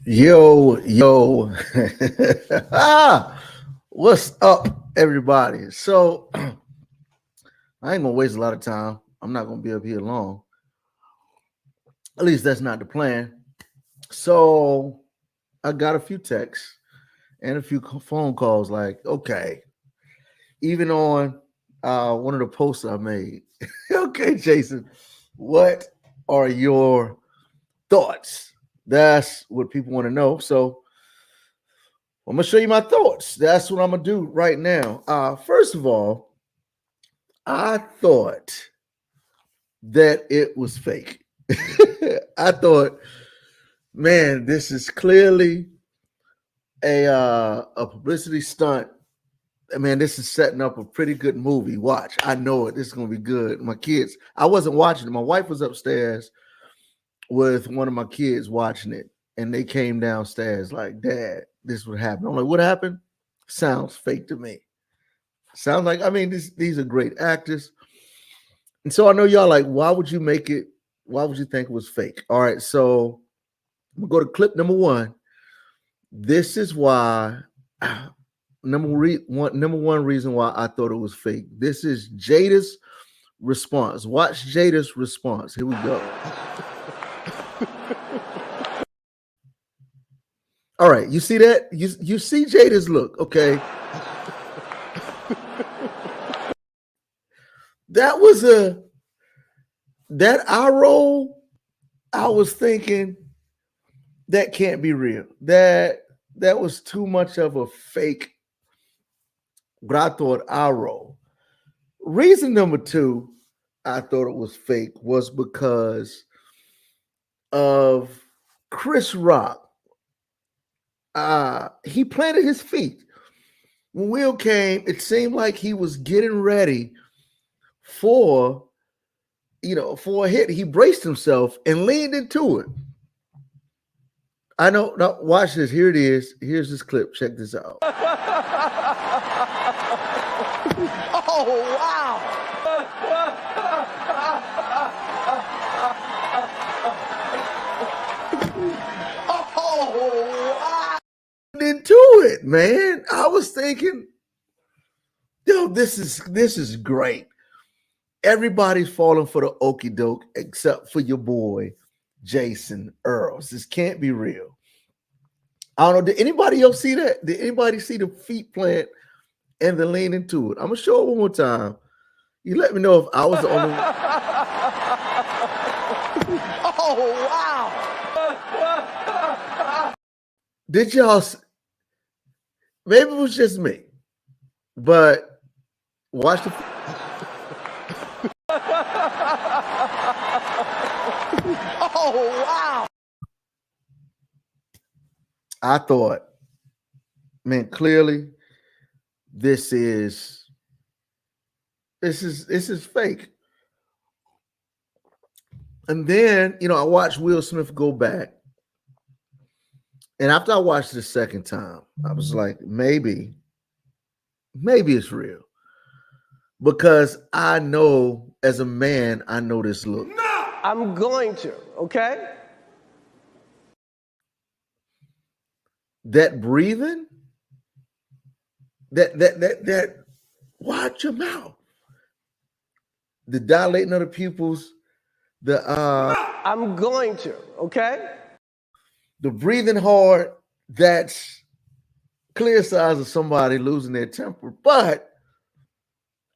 Yo. What's up, everybody? So, I ain't gonna waste a lot of time. I'm not gonna be up here long. At least that's not the plan. So, I got a few texts and a few phone calls like, okay, even on one of the posts I made. Okay, Jason, what are your thoughts? That's what people want to know. So, I'm gonna show you my thoughts. That's what I'm gonna do right now. First of all, I thought that it was fake. I thought, man, this is clearly a publicity stunt. I mean, this is setting up a pretty good movie. Watch, I know it. This is gonna be good. My kids, I wasn't watching it. My wife was upstairs with one of my kids watching it, and they came downstairs like, "Dad, this would happen." I'm like, "What happened?" Sounds fake to me. Sounds like, I mean, these are great actors. And so I know y'all like, why would you make it? Why would you think it was fake? All right, so we'll go to clip number one. This is why number one reason why I thought it was fake. This is Jada's response. Watch Jada's response. Here we go. All right, you see that? You see Jada's look, okay? That eye roll. I was thinking that can't be real. That was too much of a fake. But I thought eye roll. Reason number two, I thought it was fake was because of Chris Rock. He planted his feet. When Will came, it seemed like he was getting ready for for a hit. He braced himself and leaned into it. I know. Now watch this. Here it is. Here's this clip. Check this out. Oh, wow. Oh, wow. Into it, man. I was thinking, yo, this is great. Everybody's falling for the okie doke except for your boy, Jason Earls. This can't be real. I don't know. Did anybody else see that? Did anybody see the feet plant and the lean into it? I'm gonna show it one more time. You let me know if I was the only one. Oh, wow. Did y'all? Maybe it was just me, but watch the. Oh, wow. I thought, man, clearly this is fake. And then, I watched Will Smith go back. And after I watched the second time, I was like, maybe it's real. Because I know, as a man, I know this look. No! I'm going to, okay? That breathing, that watch your mouth. The dilating of the pupils, I'm going to, okay? The breathing hard, that's clear signs of somebody losing their temper. But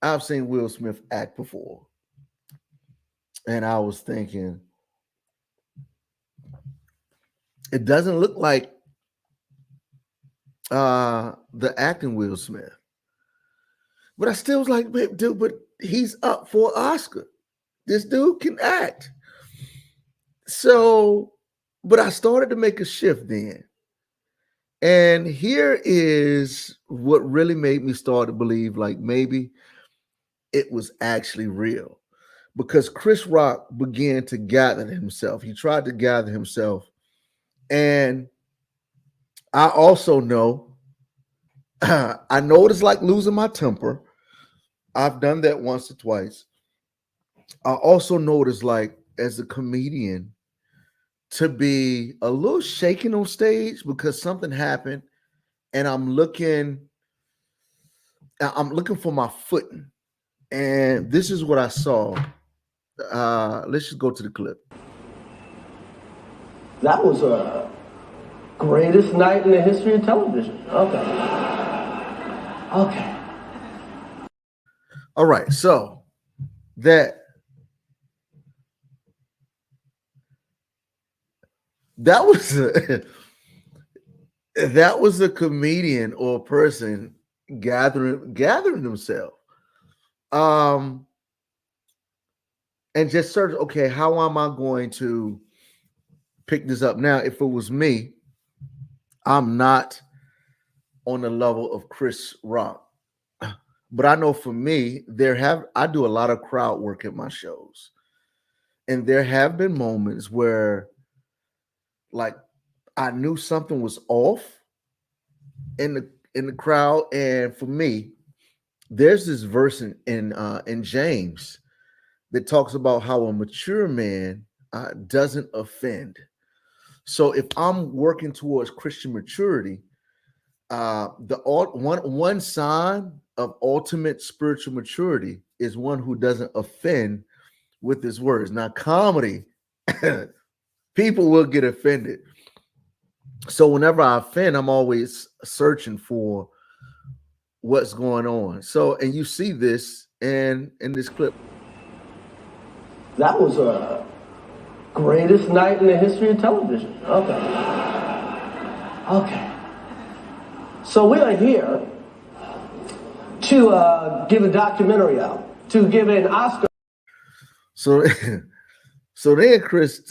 I've seen Will Smith act before. And I was thinking, it doesn't look like the acting Will Smith. But I still was like, dude, but he's up for an Oscar. This dude can act. So, but I started to make a shift then. And here is what really made me start to believe like maybe it was actually real. Because Chris Rock began to gather himself. He tried to gather himself. And I also know, I know what it's like losing my temper. I've done that once or twice. I also know what it's like as a comedian to be a little shaken on stage because something happened, and I'm looking for my footing, and this is what I saw. Let's just go to the clip. That was a greatest night in the history of television. Okay. All right, so that that was a, that was a comedian or a person gathering themselves, um, and just search. Okay, how am I going to pick this up now? If it was me, I'm not on the level of Chris Rock. But I know for me, I do a lot of crowd work at my shows. And there have been moments where like I knew something was off in the crowd. And for me, there's this verse in James that talks about how a mature man doesn't offend. So if I'm working towards Christian maturity, one sign of ultimate spiritual maturity is one who doesn't offend with his words. Now, comedy, people will get offended. So whenever I offend, I'm always searching for what's going on. So, and you see this in this clip. That was a greatest night in the history of television. Okay. So we are here to give a documentary out, to give an Oscar. So, so then Chris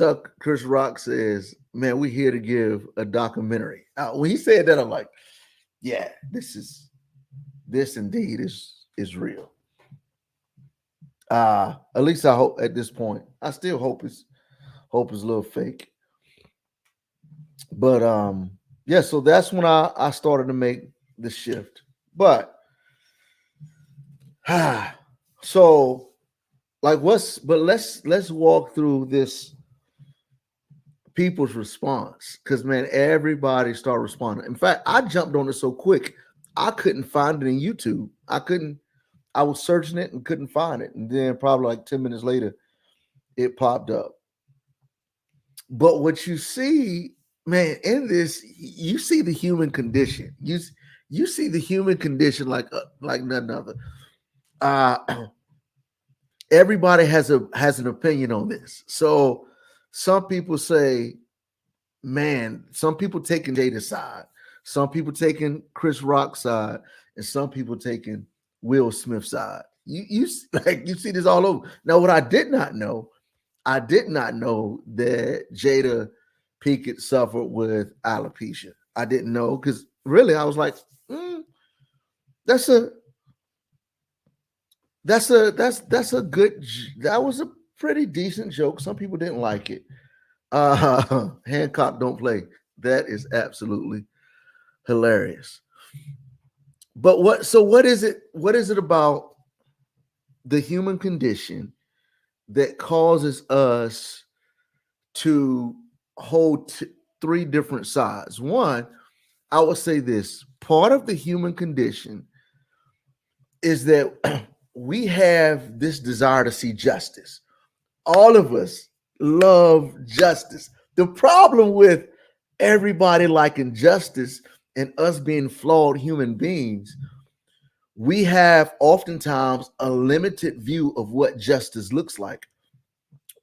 Rock says, "Man, we here to give a documentary." When he said that, I'm like, "Yeah, this indeed is real." At least I hope at this point. I still hope it's a little fake. But yeah, so that's when I started to make the shift. But so like let's walk through this people's response, because man, everybody started responding. In fact, I jumped on it so quick I couldn't find it in YouTube. I was searching it and couldn't find it, and then probably like 10 minutes later it popped up. But what you see, man, in this, you see the human condition. You see the human condition like none other. Everybody has an opinion on this. So some people say, man, some people taking Jada's side, some people taking Chris Rock's side, and some people taking Will Smith's side. You like you see this all over. Now, what I did not know that Jada Pinkett suffered with alopecia. I didn't know, because really I was like, that's a good, that was a pretty decent joke. Some people didn't like it. Hancock don't play. That is absolutely hilarious. But what is it about the human condition that causes us to hold three different sides? One, I would say this: part of the human condition is that we have this desire to see justice. All of us love justice. The problem with everybody liking justice and us being flawed human beings, we have oftentimes a limited view of what justice looks like.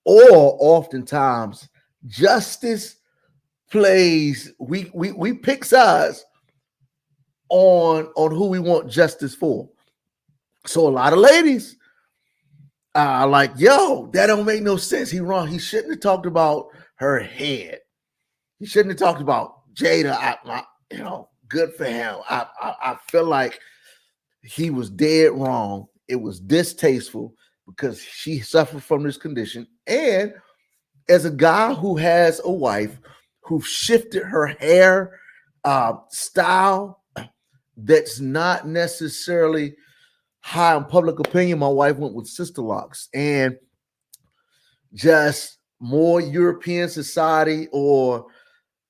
Or oftentimes justice plays, we pick sides on who we want justice for. So a lot of ladies are like, yo, that don't make no sense. He wrong. He shouldn't have talked about her head. He shouldn't have talked about Jada. Good for him. I feel like he was dead wrong. It was distasteful because she suffered from this condition. And as a guy who has a wife who shifted her hair style, that's not necessarily high in public opinion. My wife went with sister locks, and just more European society or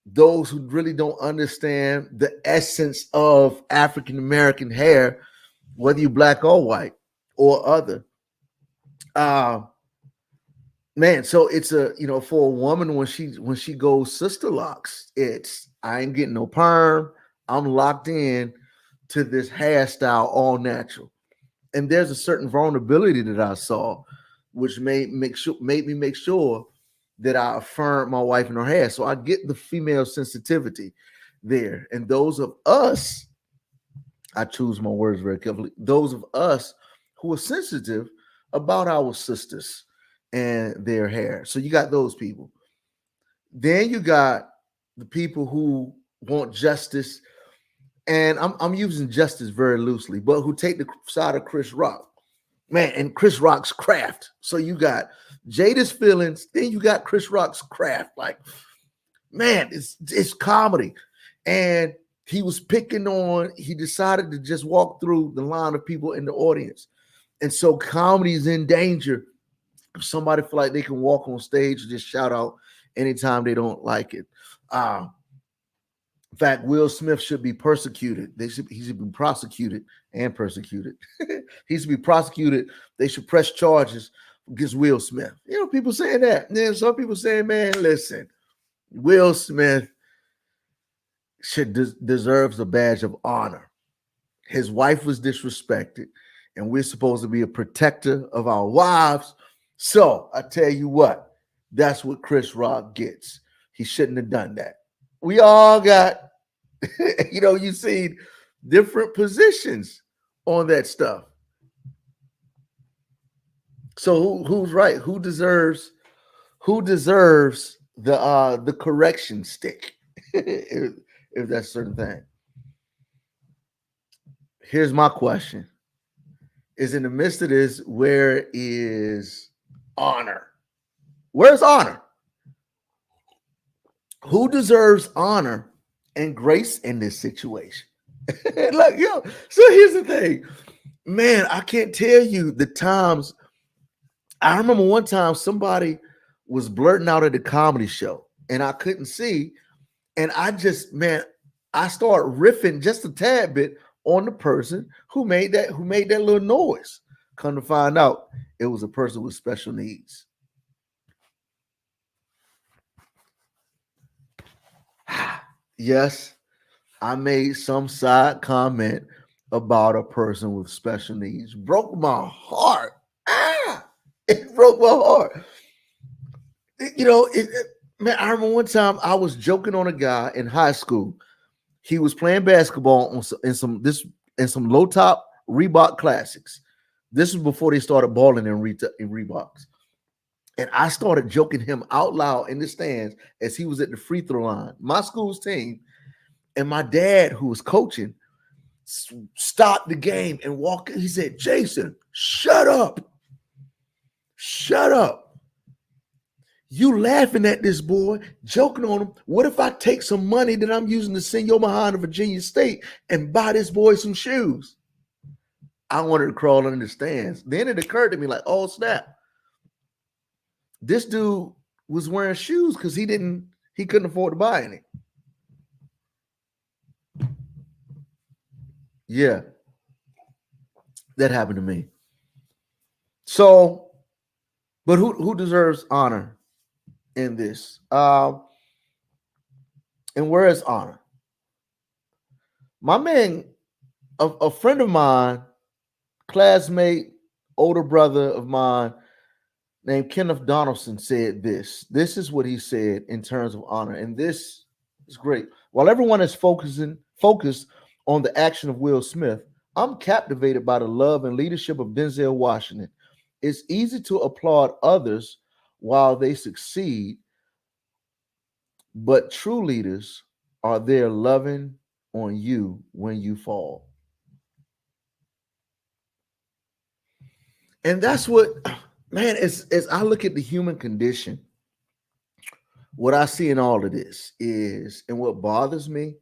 those who really don't understand the essence of African American hair, whether you black or white or other. Uh, Man, so it's a for a woman when she goes sister locks, it's I ain't getting no perm. I'm locked in to this hairstyle, all natural. And there's a certain vulnerability that I saw, which made me make sure that I affirmed my wife in her hair. So I get the female sensitivity there. And those of us, I choose my words very carefully. Those of us who are sensitive about our sisters and their hair. So you got those people. Then you got the people who want justice, and I'm using justice very loosely, but who take the side of Chris Rock. Man, and Chris Rock's craft. So you got Jada's feelings, then you got Chris Rock's craft. Like, man, it's comedy. And he was picking on, he decided to just walk through the line of people in the audience. And so comedy is in danger if somebody feel like they can walk on stage and just shout out anytime they don't like it. In fact, Will Smith should be persecuted. He should be prosecuted and persecuted. He should be prosecuted. They should press charges against Will Smith. People saying that. And then some people saying, man, listen, Will Smith deserves a badge of honor. His wife was disrespected, and we're supposed to be a protector of our wives. So I tell you what, that's what Chris Rock gets. He shouldn't have done that. We all got, you see different positions on that stuff. So who's right? Who deserves the correction stick? if that's a certain thing. Here's my question. Is in the midst of this, where is honor? Where's honor? Who deserves honor and grace in this situation? Like, so here's the thing. Man, I can't tell you the times. I remember one time somebody was blurting out at a comedy show and I couldn't see. And I started riffing just a tad bit on the person who made that little noise. Come to find out, it was a person with special needs. Yes, I made some side comment about a person with special needs. Broke my heart. It broke my heart. Man, I remember one time I was joking on a guy in high school. He was playing basketball in some low top Reebok classics. This was before they started balling in Reeboks. And I started joking him out loud in the stands as he was at the free throw line. My school's team and my dad, who was coaching, stopped the game and walked. He said, "Jason, shut up. Shut up. You laughing at this boy, joking on him. What if I take some money that I'm using to send your behind to Virginia State and buy this boy some shoes?" I wanted to crawl under the stands. Then it occurred to me like, oh, snap. This dude was wearing shoes because he couldn't afford to buy any. Yeah. That happened to me. So, but who deserves honor in this? And where is honor? My man, a friend of mine, classmate, older brother of mine, named Kenneth Donaldson said this. This is what he said in terms of honor. And this is great. While everyone is focused on the action of Will Smith, I'm captivated by the love and leadership of Denzel Washington. It's easy to applaud others while they succeed, but true leaders are there loving on you when you fall. And that's what, man, as I look at the human condition, what I see in all of this is, and what bothers me,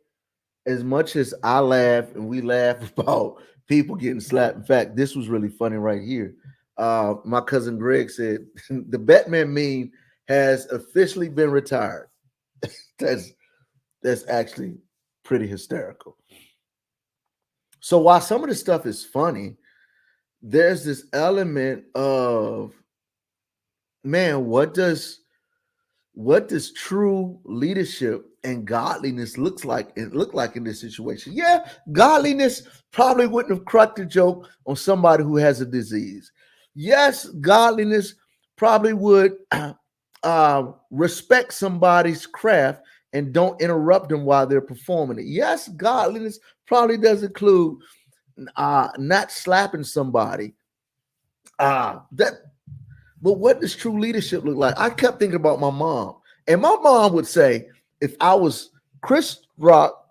as much as I laugh and we laugh about people getting slapped. In fact, this was really funny right here. My cousin Greg said the Batman meme has officially been retired. That's that's actually pretty hysterical. So while some of the stuff is funny, there's this element of, man, what does true leadership and godliness look like in this situation? Yeah, godliness probably wouldn't have cracked a joke on somebody who has a disease. Yes, godliness probably would respect somebody's craft and don't interrupt them while they're performing it. Yes, godliness probably does include not slapping somebody. That But what does true leadership look like? I kept thinking about my mom, and my mom would say, if I was Chris Rock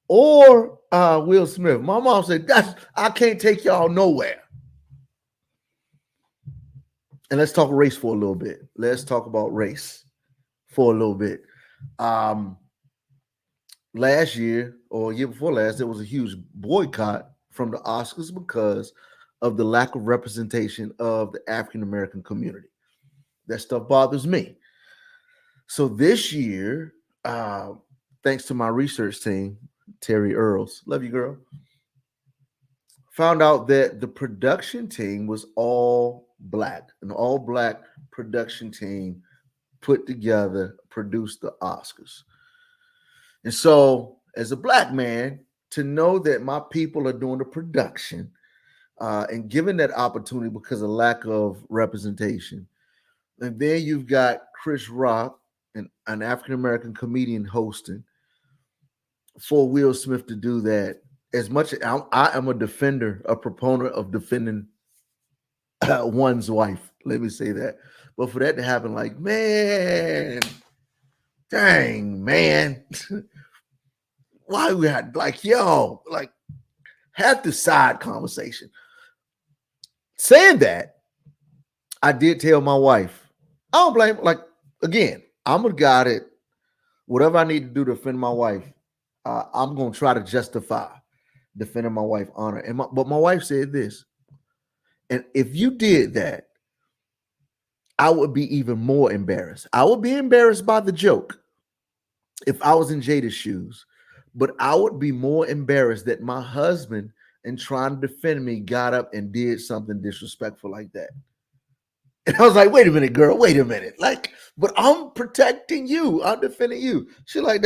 or Will Smith, my mom said, I can't take y'all nowhere. And let's talk race for a little bit. Let's talk about race for a little bit. Um, Last year or year before last, there was a huge boycott from the Oscars because of the lack of representation of the African American community. That stuff bothers me. So this year, thanks to my research team, Terry Earls, love you, girl, found out that the production team was all black, an all black production team put together, produced the Oscars. And so, as a black man, to know that my people are doing the production and given that opportunity because of lack of representation. And then you've got Chris Rock, an African American comedian, hosting for Will Smith to do that. As much as I am a defender, a proponent of defending one's wife, let me say that. But for that to happen, like, man, dang, man, why we had like, yo, like, have the side conversation. Saying that, I did tell my wife, I don't blame, like, again, I'm a guy that whatever I need to do to defend my wife, I'm going to try to justify defending my wife's honor. But my wife said this, and if you did that, I would be even more embarrassed. I would be embarrassed by the joke if I was in Jada's shoes, but I would be more embarrassed that my husband, in trying to defend me, got up and did something disrespectful like that. And I was like, wait a minute, girl, wait a minute. Like, but I'm protecting you. I'm defending you. She's like,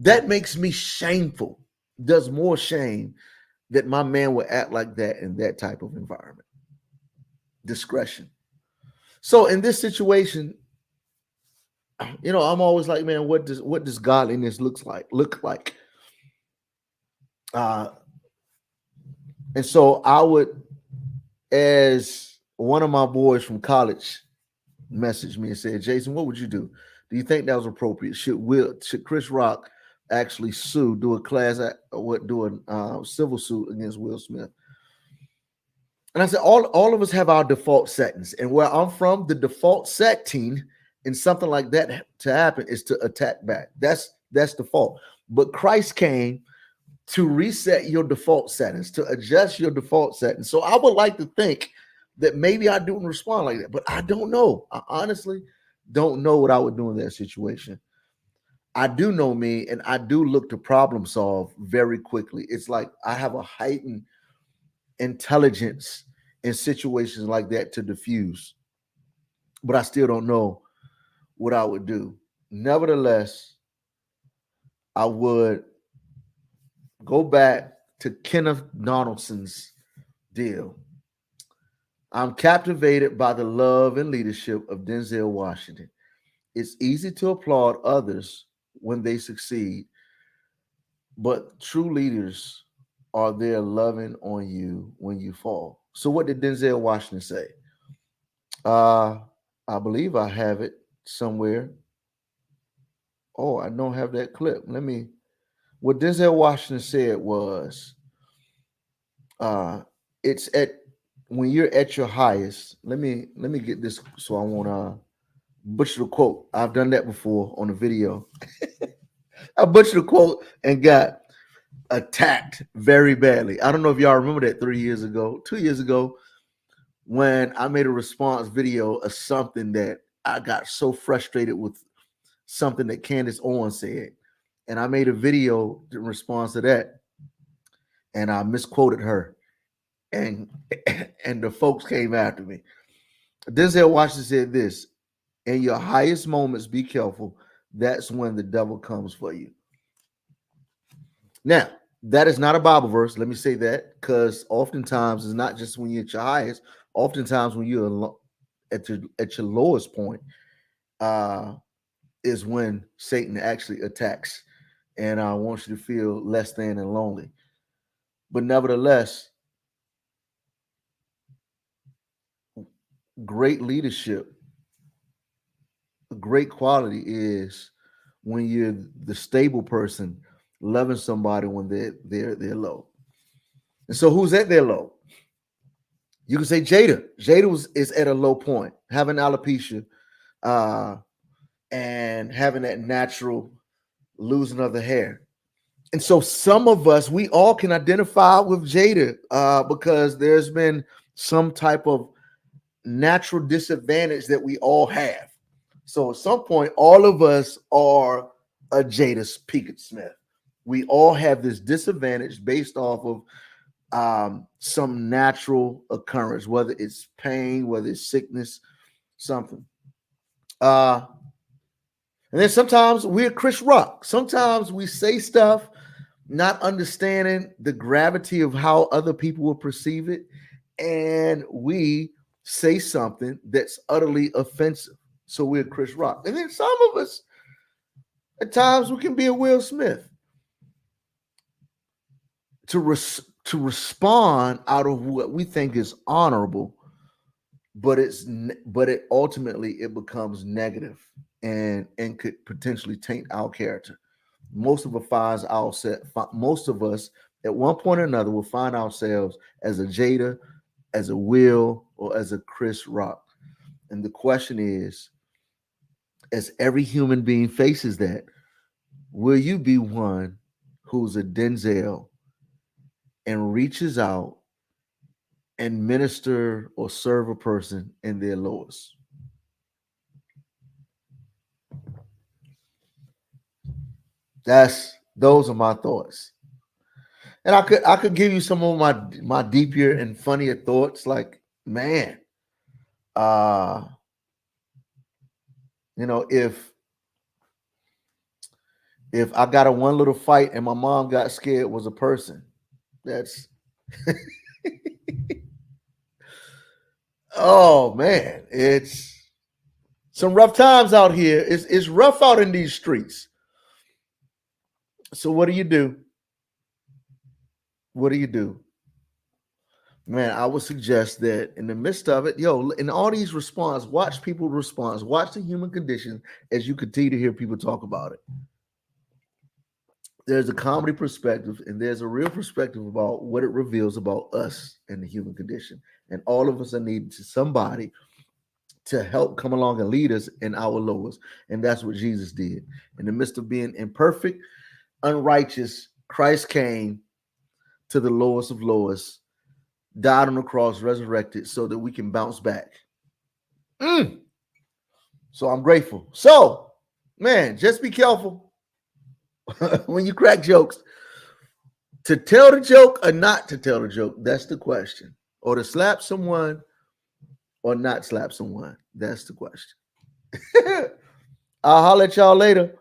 that makes me shameful. Does more shame that my man would act like that in that type of environment. Discretion. So in this situation, I'm always like, man, what does godliness look like? And so I would, as one of my boys from college messaged me and said, Jason, what would you do? Do you think that was appropriate? Should Chris Rock actually do a civil suit against Will Smith? And I said, all of us have our default settings. And where I'm from, the default setting in something like that to happen is to attack back. That's default. But Christ came to reset your default settings, to adjust your default settings. So I would like to think that maybe I don't respond like that, but I don't know. I honestly don't know what I would do in that situation. I do know me, and I do look to problem solve very quickly. It's like I have a heightened intelligence in situations like that to diffuse, but I still don't know what I would do. Nevertheless, I would go back to Kenneth Donaldson's deal. I'm captivated by the love and leadership of Denzel Washington. It's easy to applaud others when they succeed, but true leaders are there loving on you when you fall. So what did Denzel Washington say? I believe I have it somewhere. Oh, I don't have that clip. What Denzel Washington said was, it's at when you're at your highest. Let me get this so I won't butcher the quote. I've done that before on a video. I butchered the quote and got attacked very badly. I don't know if y'all remember that 3 years ago, 2 years ago, when I made a response video of something that I got so frustrated with, something that Candace Owens said. And I made a video in response to that. And I misquoted her. And and the folks came after me. Denzel Washington said this: in your highest moments, be careful. That's when the devil comes for you. Now, that is not a Bible verse. Let me say that, because oftentimes it's not just when you're at your highest. Oftentimes when you're at your lowest point, uh, is when Satan actually attacks and wants you to feel less than and lonely. But nevertheless, great leadership, a great quality is when you're the stable person, loving somebody when they're low. And so, who's at their low? You can say Jada. Is at a low point, having alopecia, uh, and having that natural losing of the hair. And so some of us, we all can identify with Jada because there's been some type of natural disadvantage that we all have. So at some point, all of us are a Jada Pinkett Smith. We all have this disadvantage based off of some natural occurrence, whether it's pain, whether it's sickness, something. And then sometimes we're Chris Rock. Sometimes we say stuff not understanding the gravity of how other people will perceive it, and we say something that's utterly offensive. So we're Chris Rock. And then some of us, at times, we can be a Will Smith. To respond out of what we think is honorable, but it ultimately it becomes negative and could potentially taint our character. Most of us at one point or another will find ourselves as a Jada, as a Will, or as a Chris Rock. And the question is, as every human being faces that, will you be one who's a Denzel and reaches out and minister or serve a person in their lowest? Those are my thoughts. And I could give you some of my deeper and funnier thoughts, like, man, uh, if I got a one little fight and my mom got scared was a person, that's oh man, it's some rough times out here. It's rough out in these streets. So what do you do? What do you do? Man, I would suggest that in the midst of it, in all these response, watch people respond, watch the human condition as you continue to hear people talk about it. There's a comedy perspective and there's a real perspective about what it reveals about us and the human condition. And all of us are needed to somebody to help come along and lead us in our lowest. And that's what Jesus did. In the midst of being imperfect, unrighteous, Christ came to the lowest of lowest, died on the cross, resurrected so that we can bounce back. So I'm grateful. So, man, just be careful when you crack jokes. To tell the joke or not to tell the joke, that's the question. Or to slap someone or not slap someone, that's the question. I'll holler at y'all later.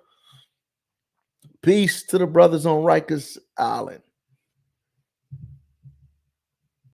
Peace to the brothers on Rikers Island.